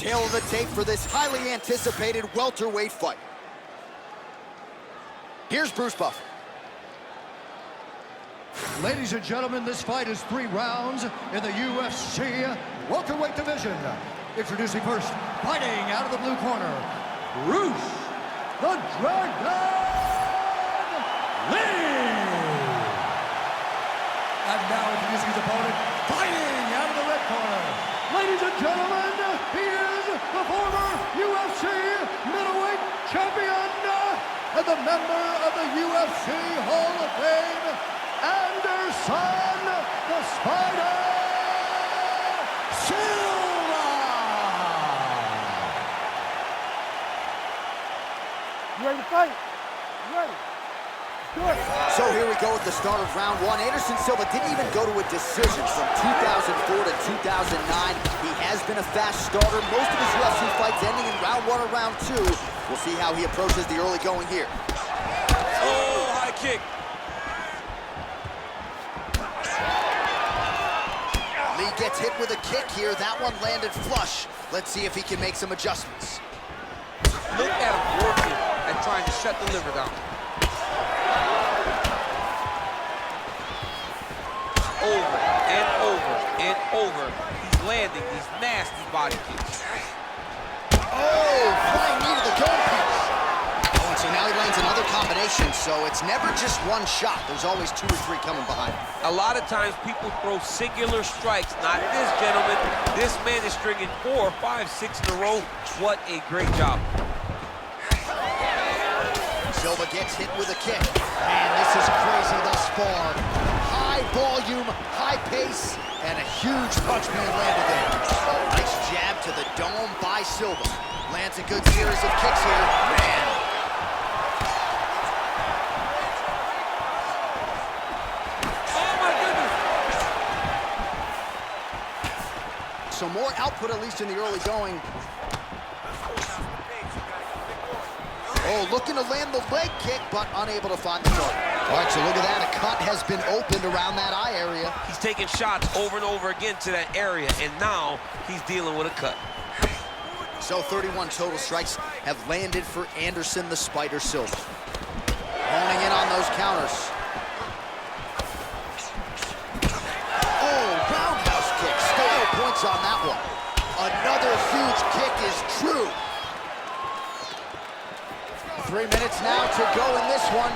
Tail of the tape for this highly anticipated welterweight fight. Here's Bruce Buffer. Ladies and gentlemen, this fight is 3 rounds in the UFC welterweight division. Introducing first, fighting out of the blue corner, Bruce the Dragon Lee. And now introducing his opponent, fighting out of the red corner. Ladies and gentlemen, he is the former UFC middleweight champion and the member of the UFC Hall of Fame, Anderson the Spider Silva. You ready to fight? You ready? Good. So here we go at the start of round 1. Anderson Silva didn't even go to a decision from 2004 to 2009. He has been a fast starter. Most of his UFC fights ending in round 1 or round 2. We'll see how he approaches the early going here. Oh, high kick. Lee gets hit with a kick here. That one landed flush. Let's see if he can make some adjustments. Look at him working and trying to shut the liver down. Over and over and over. He's landing these nasty body kicks. Oh, flying knee to the dome piece. Oh, and so now he lands another combination, so it's never just one shot. There's always 2 or 3 coming behind. A lot of times people throw singular strikes. Not this gentleman. This man is stringing 4, 5, 6 in a row. What a great job. Silva gets hit with a kick. Man, this is crazy thus far. High volume, high pace, and a huge punch being landed there. Oh, nice jab to the dome by Silva. Lands a good series of kicks here. Man. Oh, my goodness. So more output, at least in the early going. Oh, looking to land the leg kick, but unable to find the target. All right, so look at that. A cut has been opened around that eye area. He's taking shots over and over again to that area, and now he's dealing with a cut. So 31 total strikes have landed for Anderson the Spider Silva. Honing in on those counters. Oh, roundhouse kick. Style points on that one. Another huge kick is true. 3 minutes now to go in this one.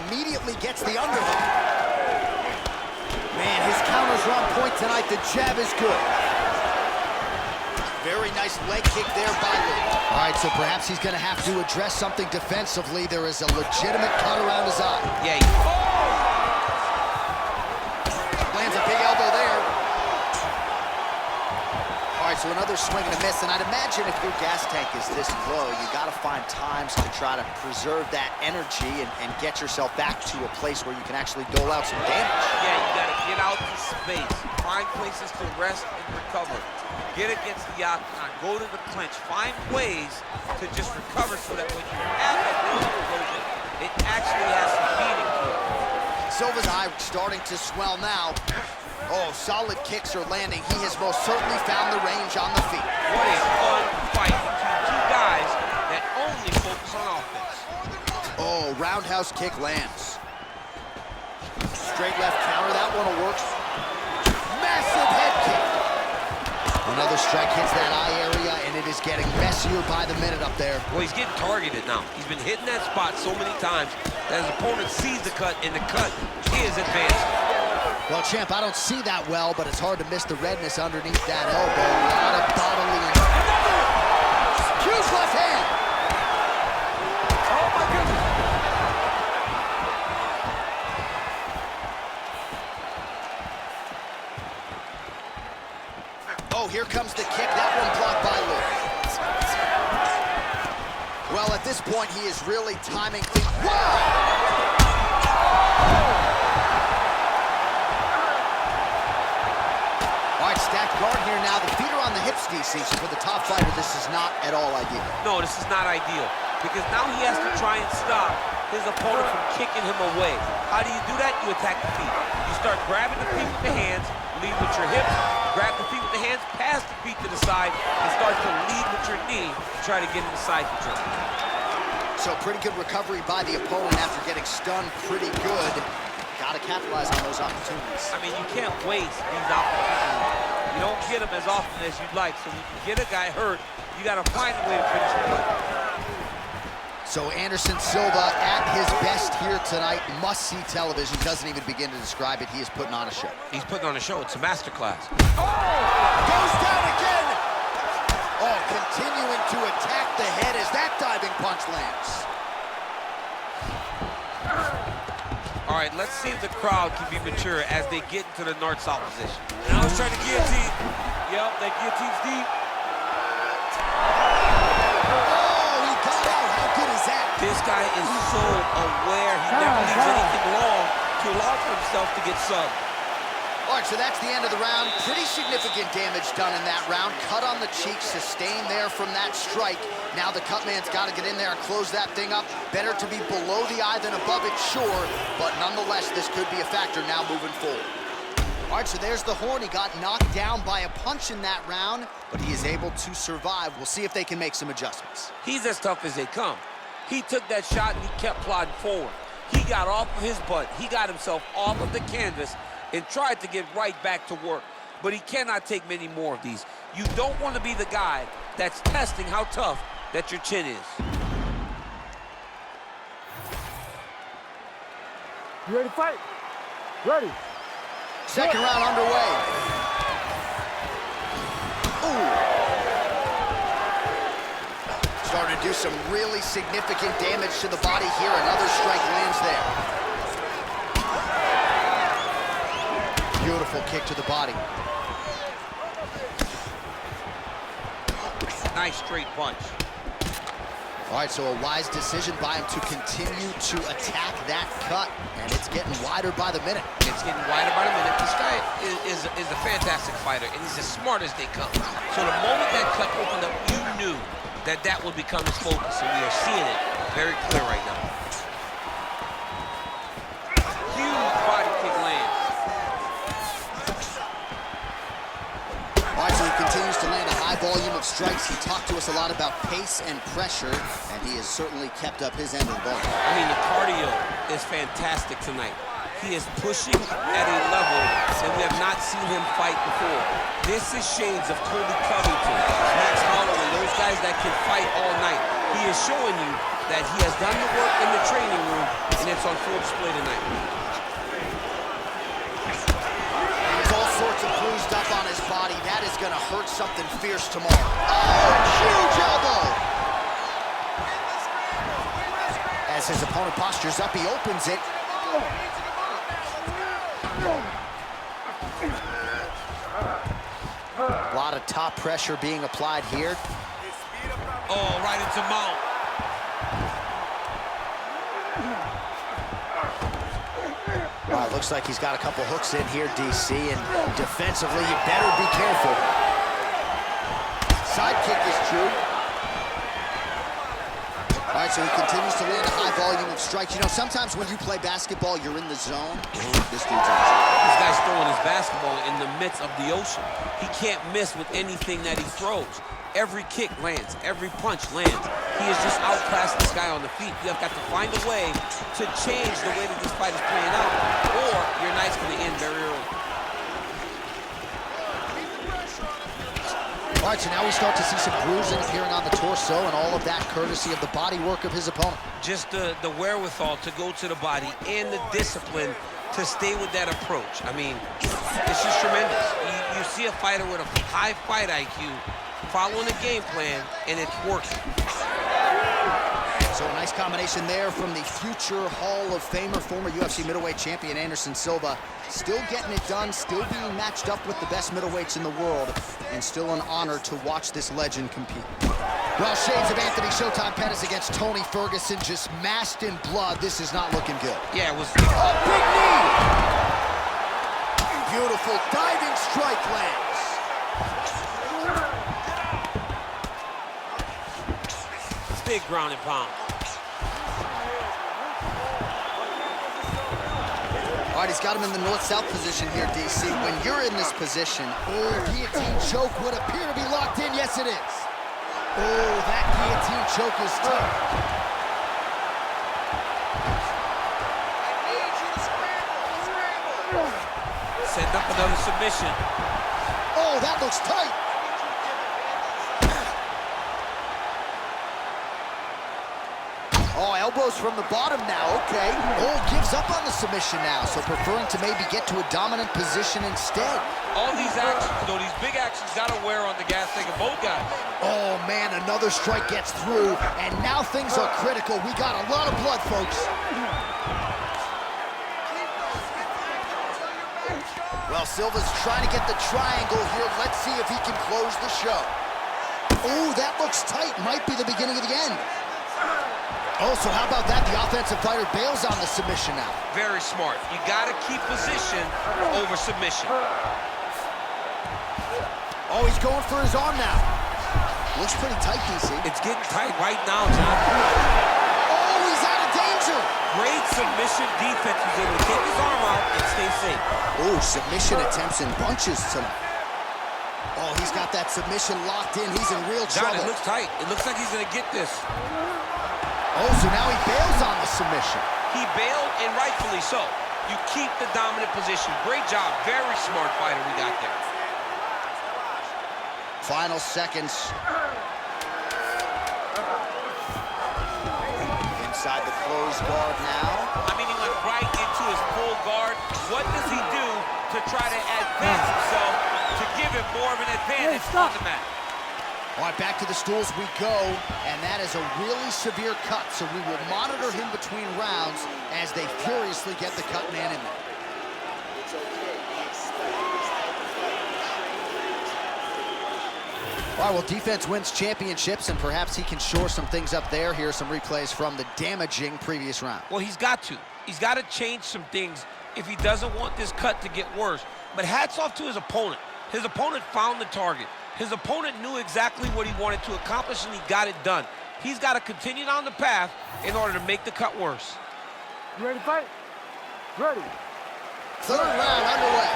Immediately gets the underhook. Man, his counters are on point tonight. The jab is good. Very nice leg kick there by Lee. All right, so perhaps he's going to have to address something defensively. There is a legitimate cut around his eye. Yeah. Lands a big elbow there. All right, so another swing and a miss, and I'd imagine if your gas tank is this low, you got to find times to try to preserve that energy and get yourself back to a place where you can actually dole out some damage. Yeah, you got to get out to space, find places to rest and recover. Get against the octagon, go to the clinch, find ways to just recover so that when you have that explosion, it actually has some meaning to it. Silva's eye starting to swell now. Oh, solid kicks are landing. He has most certainly found the range on the feet. What a fun fight between 2 guys that only focus on offense. Oh, roundhouse kick lands. Straight left counter, that one will work. Massive head kick. Another strike hits that eye area, and it is getting messier by the minute up there. Well, he's getting targeted now. He's been hitting that spot so many times that his opponent sees the cut, and the cut is advancing. Well, champ, I don't see that well, but it's hard to miss the redness underneath that elbow. A lot of bodily... Huge left hand! Oh, my goodness! Oh, here comes the kick. That one blocked by Lee. Well, at this point, he is really timing things. Wow! Stacked guard here now. The feet are on the hips, DC. So for the top fighter, this is not at all ideal. No, this is not ideal because now he has to try and stop his opponent from kicking him away. How do you do that? You attack the feet. You start grabbing the feet with the hands, Lead with your hips, grab the feet with the hands, pass the feet to the side, and start to lead with your knee to try to get in the side control. So pretty good recovery by the opponent after getting stunned pretty good. Got to capitalize on those opportunities. I mean, you can't waste these opportunities. You don't get them as often as you'd like. So when you get a guy hurt, you got to find a way to finish the fight. So Anderson Silva at his best here tonight. Must-see television. Doesn't even begin to describe it. He is putting on a show. He's putting on a show. It's a masterclass. Oh! Goes down again! Oh, continuing to attack the head as that diving punch lands. All right, let's see if the crowd can be mature as they get into the north-south position. Now he's trying to guillotine. Yep, that guillotine's deep. This guy is so aware. He never leaves anything long to allow for himself to get subbed. All right, so that's the end of the round. Pretty significant damage done in that round. Cut on the cheek, sustained there from that strike. Now the cut man's got to get in there and close that thing up. Better to be below the eye than above it, sure. But nonetheless, this could be a factor now moving forward. All right, so there's the horn. He got knocked down by a punch in that round, but he is able to survive. We'll see if they can make some adjustments. He's as tough as they come. He took that shot and he kept plodding forward. He got off of his butt. He got himself off of the canvas and tried to get right back to work. But he cannot take many more of these. You don't want to be the guy that's testing how tough that your chin is. You ready to fight? Ready. Second round underway. Ooh. Starting to do some really significant damage to the body here. Another strike lands there. Beautiful kick to the body. Nice straight punch. All right, so a wise decision by him to continue to attack that cut, and it's getting wider by the minute. It's getting wider by the minute. This guy is a fantastic fighter, and he's as smart as they come. So the moment that cut opened up, you knew that would become his focus, and we are seeing it very clear right now. Huge body kick lands. All right, so he continues to land a high volume of strikes. He talked to us a lot about pace and pressure, and he has certainly kept up his end of the ball. I mean, the cardio is fantastic tonight. He is pushing at a level that we have not seen him fight before. This is shades of Colby Covington, Max Holloway, those guys that can fight all night. He is showing you that he has done the work in the training room, and it's on full display tonight. He's all sorts of bruised up on his body. That is going to hurt something fierce tomorrow. Oh, huge elbow! As his opponent postures up, he opens it. A lot of top pressure being applied here. Oh, right into mount. It looks like he's got a couple hooks in here, DC, and defensively, you better be careful. Side kick is true. All right, so he continues to land a high volume of strikes. You know, sometimes when you play basketball, you're in the zone. This dude's awesome. This guy's throwing his basketball in the midst of the ocean. He can't miss with anything that he throws. Every kick lands, every punch lands. He has just outclassed this guy on the feet. You have got to find a way to change the way that this fight is playing out, or your night's going to end very early. All right, so now we start to see some bruising appearing on the torso, and all of that courtesy of the body work of his opponent. Just the wherewithal to go to the body and the discipline to stay with that approach. I mean, it's just tremendous. You see a fighter with a high fight IQ following a game plan, and it's working. So a nice combination there from the future Hall of Famer, former UFC middleweight champion Anderson Silva. Still getting it done, still being matched up with the best middleweights in the world, and still an honor to watch this legend compete. Well, shades of Anthony Showtime Pettis against Tony Ferguson, just masked in blood. This is not looking good. Yeah, it was... Oh, big knee! Beautiful diving strike lands. Big ground and pound. All right, he's got him in the north-south position here, DC. When you're in this position, guillotine choke would appear to be locked in. Yes, it is. Oh, that guillotine choke is tough. Send up another submission. Oh, that looks tight. Oh, elbows from the bottom now, okay. Oh, gives up on the submission now, so preferring to maybe get to a dominant position instead. All these actions, though, these big actions gotta wear on the gas tank of both guys. Oh, man, another strike gets through, and now things are critical. We got a lot of blood, folks. Well, Silva's trying to get the triangle here. Let's see if he can close the show. Oh, that looks tight. Might be the beginning of the end. Oh, so how about that? The offensive fighter bails on the submission now. Very smart. You got to keep position over submission. Oh, he's going for his arm now. Looks pretty tight, DC. It's getting tight right now, John. Oh, he's out of danger. Great submission defense. He's able to take his arm out and stay safe. Oh, submission attempts in bunches tonight. Oh, he's got that submission locked in. He's in real John, trouble. it looks tight. It looks like he's going to get this. Oh, so now he bails on the submission. He bailed, and rightfully so. You keep the dominant position. Great job. Very smart fighter we got there. Final seconds. Inside the closed guard now. I mean, he went right into his full guard. What does he do to try to advance himself to give him more of an advantage on the mat? All right, back to the stools we go, and that is a really severe cut, so we will monitor him between rounds as they furiously get the cut man in there. All right, well, defense wins championships, and perhaps he can shore some things up there. Here are some replays from the damaging previous round. Well, he's got to. He's got to change some things if he doesn't want this cut to get worse. But hats off to his opponent. His opponent found the target. His opponent knew exactly what he wanted to accomplish, and he got it done. He's got to continue down the path in order to make the cut worse. You ready to fight? Ready. Third round underway.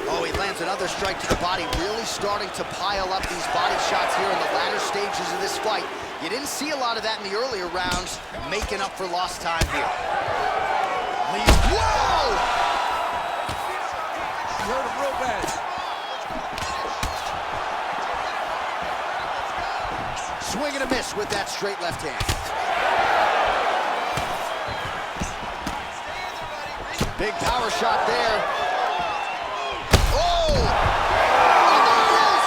Oh, he lands another strike to the body, really starting to pile up these body shots here in the latter stages of this fight. You didn't see a lot of that in the earlier rounds, making up for lost time here. Whoa! You hurt him real bad. Swing and a miss with that straight left hand. Big power shot there. Oh! And there it is!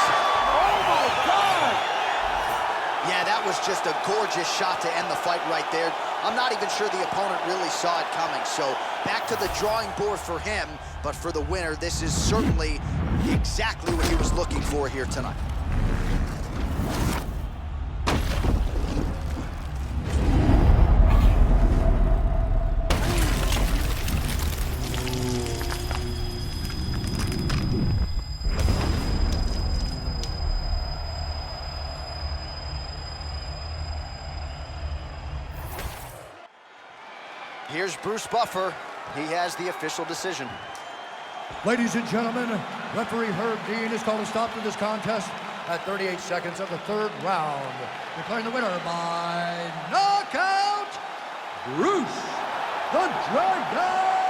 Oh, my God! Yeah, that was just a gorgeous shot to end the fight right there. I'm not even sure the opponent really saw it coming, so back to the drawing board for him, but for the winner, this is certainly exactly what he was looking for here tonight. Here's Bruce Buffer. He has the official decision. Ladies and gentlemen, referee Herb Dean has called a stop to this contest at 38 seconds of the third round, declaring the winner by knockout, Bruce the Dragon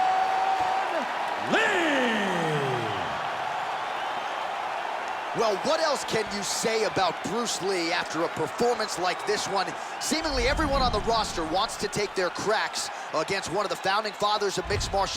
Lee. Well, what else can you say about Bruce Lee after a performance like this one? Seemingly everyone on the roster wants to take their cracks against one of the founding fathers of mixed martial arts.